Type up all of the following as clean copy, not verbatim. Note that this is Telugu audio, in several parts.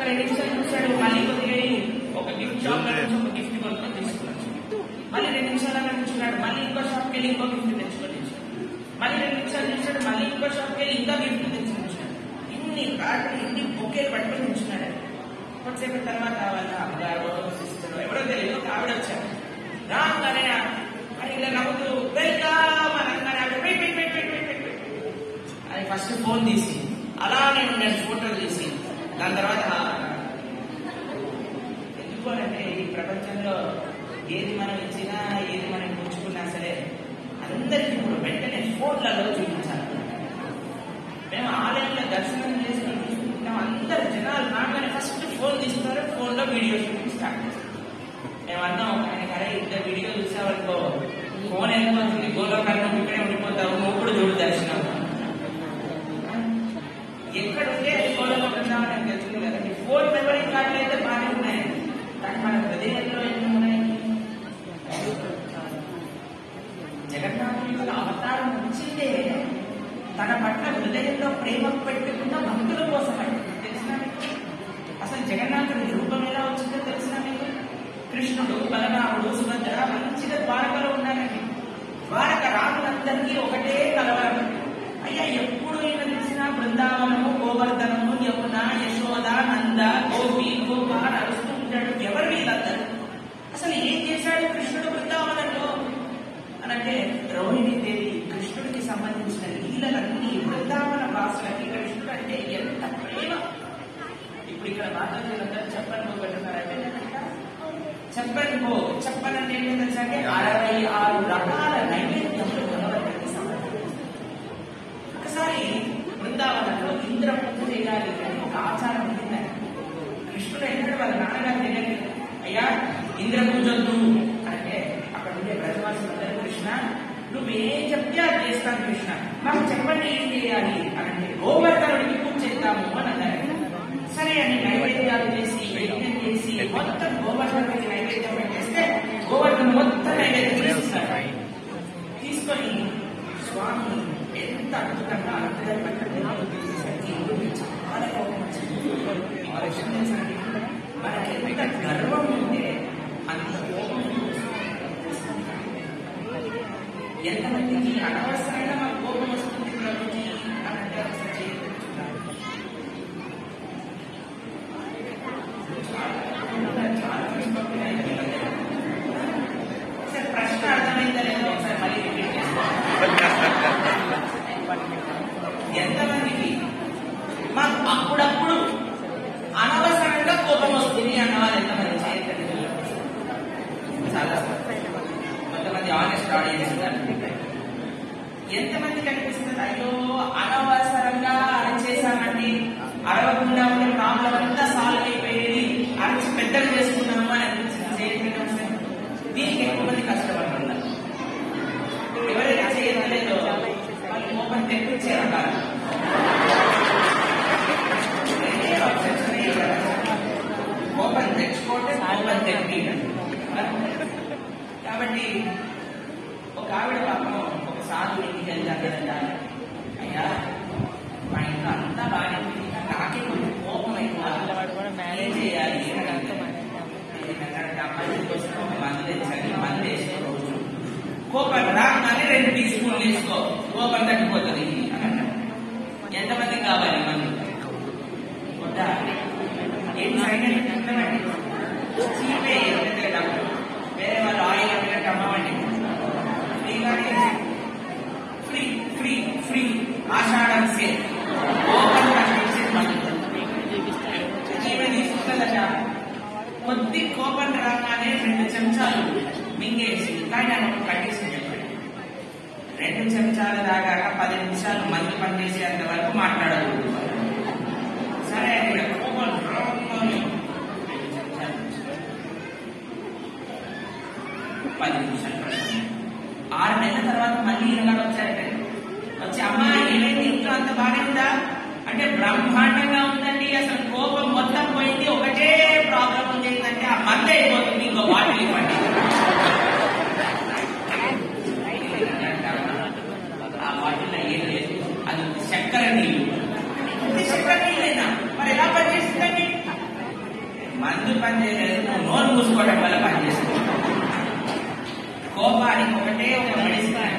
2 నిమిషాలు చూస్తాడు, మళ్ళీ కొద్దిగా ఒక గిఫ్ట్ షాప్ నుంచి ఒక గిఫ్ట్ కొనుక్కొని తీసుకున్నాడు. మళ్ళీ 2 నిమిషాలు అలా కూర్చున్నాడు, మళ్ళీ ఇంకో షాప్కి వెళ్ళి ఇంకో గిఫ్ట్ తెచ్చుకొని మళ్ళీ 2 నిమిషాలు చూసాడు, మళ్ళీ ఇంకో షాప్కి వెళ్ళి ఇంకా గిఫ్ట్ తెచ్చుకుంటున్నాడు. ఇన్ని కార్డులు ఇన్ని బొకేలు పట్టుకొని ఉంచున్నాడు. కొంతసేపు తర్వాత వాళ్ళ అమ్మగారు సిస్టర్ ఎవరో తెలియదు ఒక ఆవిడ వచ్చారు. రాగానే అని ఇలా నవ్వుతూ వెల్కమ్ అనగానే అది ఫస్ట్ ఫోన్ తీసి అలానే ఉండే ఫోటోలు తీసి దాని తర్వాత ఎందుకోనంటే ఈ ప్రపంచంలో ఏది మనం ఇచ్చినా ఏది మనం పుచ్చుకున్నా సరే అందరికీ ఇప్పుడు వెంటనే ఫోన్లలో చూపించాలి. మేము ఆలయంలో దర్శనం చేసి చూసుకుంటున్నాం, అందరు జనాలు రాగానే ఫస్ట్ ఫోన్ తీస్తున్నారు, ఫోన్లో వీడియో షూటింగ్ స్టార్ట్ చేస్తారు. మేము అన్నాం ఆయన అరే ఇంత వీడియో చూసావనుకో ఫోన్ వెళ్ళిపోతుంది, గోలోకాలను ఇక్కడే ఉండిపోతావు, నువ్వు కూడా చూడు దర్శనం. ఎక్కడుంటే గోలోకం వెళ్దామని తెలుసుకుంది కదండి. ఫోన్ మెమరీ కార్డులు అయితే బాగానే ఉన్నాయి, కానీ మన హృదయంలో ఎన్ని ఉన్నాయి? జగన్నాథుని అవతారం వచ్చిందే తన పట్ల హృదయంలో ప్రేమ పెట్టుకున్న భక్తుల కోసమే. తెలిసిన అసలు జగన్నాథుడి రూపం ఎలా వచ్చిందో తెలిసిన మీకు? కృష్ణుడు, బలరాముడు, సుభద్ర మంచిగా ద్వారకలో ఉన్నారండి. ద్వారక రాములందరికీ ఒకటే కలవరం. అయ్యా ఎప్పుడు ఈయన తెలిసిన బృందావనము, గోవర్ధనము, యమున, యశోద, నంద, గోపి, గోపాల్ అరుస్తూ ఉంటాడు. ఎవరు వీళ్ళందరూ? అసలు ఏం చేశాడు కృష్ణుడు బృందావనంలో అనంటే రోహిణి దేవి కృష్ణుడికి సంబంధించిన లీలలన్నీ బృందావన భాషలకి కృష్ణుడు అంటే ఎంత ప్రేమ. ఇప్పుడు ఇక్కడ మాతాజీలందరూ చెప్పను పెట్టున్నారంటే చెప్పండి చెప్పనంటే ఏంటంటే 66 రకాల నైవేద్యములు భగవంతుడికి సంబంధించి. ఒకసారి బృందావనంలో ఇంద్ర పూజ చేయాలి అని ఒక ఆచారం ఉంటుందని కృష్ణుడు ఎన్నడూ వాళ్ళ నాన్నగారు తెలియలేదు. అయ్యా ఇంద్ర పూజొద్దు అంటే అక్కడ ఉండే బ్రజవాసులందరూ కృష్ణ నువ్వేం చెప్తే అది చేస్తాను కృష్ణ, మాకు చెప్పండి ఏం చేయాలి అంటే గోవర్ధనుడికి పూజ చేద్దాము అని అన్నారు. సరే అని నైవేద్యాలు చేసి యజ్ఞం చేసి మొత్తం గోవర్ధనుడికి నైవేద్యం పెట్టేస్తే గోవర్ధను మొత్తం నైవేద్యం చేస్తారు. తీసుకొని స్వామి ఎంత అద్భుతంగా చాలా కోపం వచ్చింది. మనకి ఎంత గర్వం ఉంటే అంత కోపం. ఎంతమందికి అనవసరంగా మాకు కోపం వస్తుంది ప్రభుజీ అంటే ఒకసారి ప్రశ్న అర్థమైందా లేదో ఒకసారి మళ్ళీ రిపీట్ చేస్తాను. ఎంతమందికి మాకు అప్పుడప్పుడు అనవసరంగా కోపం వస్తుంది అన్నవాళ్ళు ఎంతమంది చేయగలరు? చాలా కొంతమంది ఆనెస్ట్ ఆడియన్స్. ఎంతమంది కనిపిస్తుంది అయ్యో అనవసరంగా అరచేసామండి, అరవకుండా ఉండే ప్రాబ్లం అంతా సాల్వ్ అయిపోయేది, అరచి పెద్దలు చేసుకున్నాము అని అనిపించింది. దీనికి ఎక్కువ మంది కష్టపడుతున్నారు. ఎవరైనా చేయలేదో వాళ్ళు కోపం తెప్పించే రకాలు. కోపం తెచ్చుకోవటే కోపం తెప్పించడం. కాబట్టి ఒక ఆవిడ పాపం ఒక సాధు ఇంటికి వెళ్తాడంట. అయ్యా మా ఇంట్లో అంతా బాగా నాకే కొంచెం కోపం అయిపోవాలి, మేనేజ్ చేయాలి. అమ్మాయి కోసం ఒక మంది తెచ్చండి, మంది వేసుకో రోజు కోపం రాగానే 2 టీ స్పూన్లు తీసుకో కోపం తగ్గిపోతుంది అని. ఎంతమంది కావాలి మంది? ఏం సైన్యండి చీపే డబ్బులు వేరే వాళ్ళు ఆయిల్ అమ్మినట్టు అమ్మవండి. ఫ్రీ ఫ్రీ ఫ్రీ ఆషాఢం సేల్ ఓపెన్ తీసుకుంటుందట. కొద్ది కోపం రాగానే 2 చెంచాలు మింగేసి, కానీ ఆయన ఒక కండిషన్ చెప్పాడు, 2 చెంచాలు దాగాక 10 నిమిషాలు మందు పనిచేసేంత వరకు మాట్లాడకూడదు. సరే ఆయన కోపం రాగానే 10 నిమిషాలు 6 నెలల తర్వాత మళ్ళీ ఇలాగ వచ్చారంటే వచ్చి అమ్మా ఏమైంది ఇంట్లో అంత బాగానే ఉందా అంటే బ్రహ్మాండంగా ఉందండి, అసలు కోపం మొత్తం పోయింది, ఒకటే ప్రాబ్లం ఉంది ఏంటంటే ఆ మంద అయిపోతుంది, ఇంకో బాటిల్ ఇవ్వండి. ఆ బాటిల్ ఏం లేదు, అది చక్కెర నీళ్ళు. చక్కెర నీళ్ళైనా మరి ఎలా ఎందుకు పని చేయలేదు, నువ్వు నోరు మూసుకోవడం వల్ల పని చేస్తుంది. కోపానికి ఒకటే ఒక మెడిసిన్,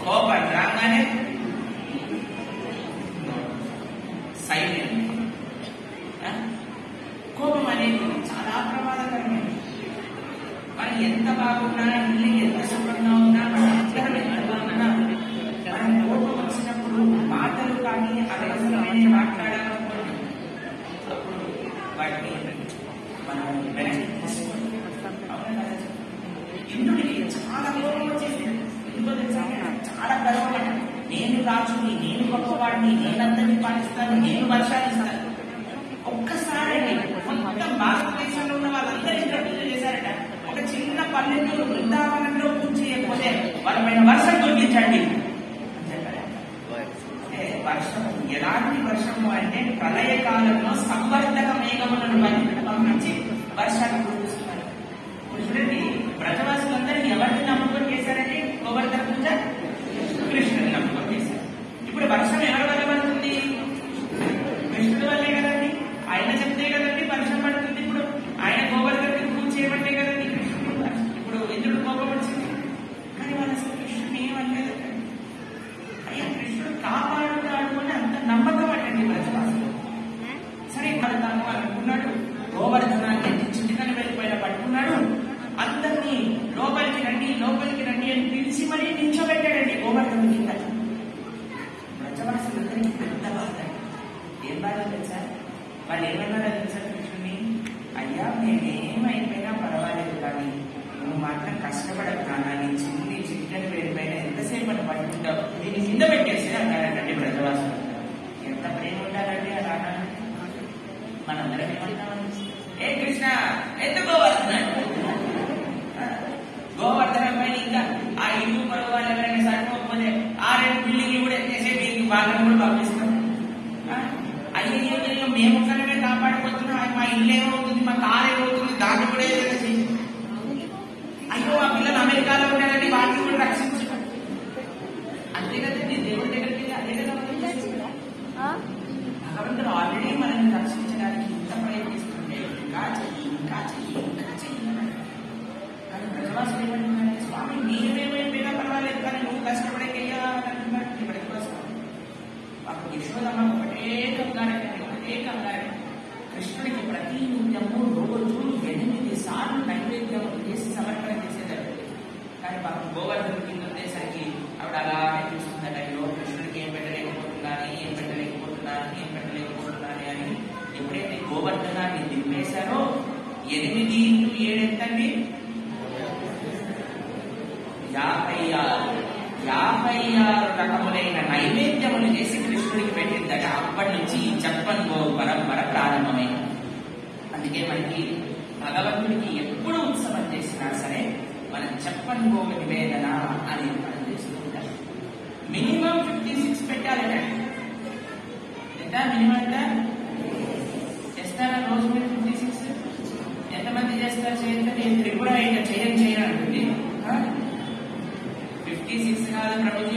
కోపం రాగానే సైలెంట్. కోపం అనేది చాలా ప్రమాదకరమైనది. మనం ఎంత బాగున్నా, ఇల్లు ఎంత శుభ్రంగా ఉన్నా, మనం కోపం వచ్చినప్పుడు మాటలు కానీ అవసరమైన మాట్లాడాలనుకోండి, అప్పుడు వాటిని మనం వెనక్కి తీసుకోవాలి. ఇంద్రుడికి చాలా కోపం వచ్చేది. చాలా గర్వం, నేను రాజుని, నేను గొప్పవాడిని, నేనందరినీ పాటిస్తాను, నేను వర్షాలు ఇస్తాను. ఒక్కసారి మొత్తం భారతదేశంలో ఉన్న వాళ్ళందరూ ఇంట్లో పూజ చేశారట. ఒక చిన్న పల్లెటూరు బృందావనంలో పూజ చేయకపోతే వాళ్ళ పైన వర్షం కురిపించండి వర్షం. ఎలాంటి వర్షము అంటే ప్రళయకాలంలో సంవర్ధక మేఘములను పంపించి వర్షాలు కురిపిస్తున్నారు. ఇప్పుడు చూడండి, బ్రజవాసులందరూ ఎవరిని నమ్ముకొని చేశారంటే గోవర్ధన పూజ కృష్ణుని నమ్ముకొని చేశారు. ఇప్పుడు వర్షం ఎవరి వల్ల పడుతుంది? కృష్ణుడి వల్లే కదండి. ఆయన చెప్తే కదండి వర్షం పడుతుంది. ఇప్పుడు ఆయన గోవర్ధనకి పూజ చేయబట్టే కదండి కృష్ణుడు. ఇప్పుడు ఇంద్రుడు కోపం వచ్చింది, కానీ వాళ్ళు అసలు కృష్ణుని ఏమనలేదు. అయ్యా కృష్ణుడు కాపాడుతాడు అని అంత నమ్మకం అంటండి బ్రజవాసులు. సరే పడతాను అనుకున్నాడు, గోవర్ధనాన్ని చిటికని వెళ్ళిపోయిన పట్టుకున్నాడు, అందరినీ లోపలికి రండి లోపలికి రండి అని పిలిచి మరీ నిల్చోబెట్టాడండి గోవర్ధన కింద. బ్రజవాసులందరికీ పెద్ద బాధ. ఏం బాధ తెలుసా? వాళ్ళు ఏమన్నారో తెలుసా కృష్ణుని? అయ్యా మేమేమైపోయినా పర్వాలేదు, కానీ నువ్వు మాత్రం కష్టపడకు నీ చిన్ని చిటికని వెళ్ళిపోయిన ఎంతసేపు అని పట్టుకుంటావు, దీన్ని కింద పెట్టేసి అన్నారంటే బ్రజవాసులు. ఎంత ప్రేమ ఉండాలండి ఆ రాగానే. మనందరం ఏమంటామని, ఏ కృష్ణ ఎందుకు గోవర్ధన గోవర్ధనం పైన ఇంకా ఆ ఇల్లు పరువు వాళ్ళు ఎవరైనా సరిపోకపోతే ఆ 2 బిల్డింగ్లు కూడా ఎత్తేసే మీకు వాళ్ళని కూడా పంపిస్తాం. అయ్యో మేము ఒక్కడమే కాపాడిపోతున్నాం, మా ఇల్లు ఏమవుతుంది, మా కారు ఏమవుతుంది, దాన్ని కూడా ఏదైనా చేసి, అయ్యో మా పిల్లలు అమెరికాలో ఉంటారండి వాటిని కూడా రక్షించడం. అంతే కదండి, దేవుడి దగ్గరికి వెళ్ళి అదే కదా భగవంతుడు ఆల్రెడీ మనల్ని రక్షించడానికి ఇంత ప్రయత్నిస్తుంటే ఇంకా చెయ్యి ఇంకా చెయ్యి ఇంకా చెయ్యి. కానీ బ్రజవాసులు ఏమంటున్నారంటే, స్వామి నీవేమైపోయినా పర్వాలేదు, కానీ నువ్వు కష్టపడేకెయ్యాలంటున్నాడు ఈ బ్రజవాసులు. అప్పుడు యశోదమ్మ ఒకటే కంగారండి. కృష్ణుడికి ప్రతి నిత్యము రోజు 8 సార్లు నైవేద్యం చేసి సమర్పణ చేసేదాడు. కానీ పాపం గోవర్ధన కింద ఉండేసరికి ఆవిడ అలానే చూస్తుందట, అయ్యో కృష్ణుడికి ఏం పెట్టలేకపోతున్నాను అని. ఎప్పుడైతే గోవర్ధనాన్ని దింపేశారో 8 into 7 ఎంతండి? 56 రకములైన నైవేద్యములు చేసి కృష్ణుడికి పెట్టిందట. అప్పటి నుంచి ఈ చెప్పన్ గో పరంపర ప్రారంభమైంది. అందుకే మనకి భగవంతుడికి ఎప్పుడు ఉత్సవం చేసినా సరే మనం చెప్పన్ గో నివేదన అని మనం చేస్తూ ఉంటాం. మినిమం 56 పెట్టాలట. ఎంత మినిమం ఎంత చేస్తారా రోజు? 56 ఎంతమంది చేస్తారు? చేయండి. నేను త్రిపుర చేయను అంటుంది. 56 కాదు ప్రభుజీ,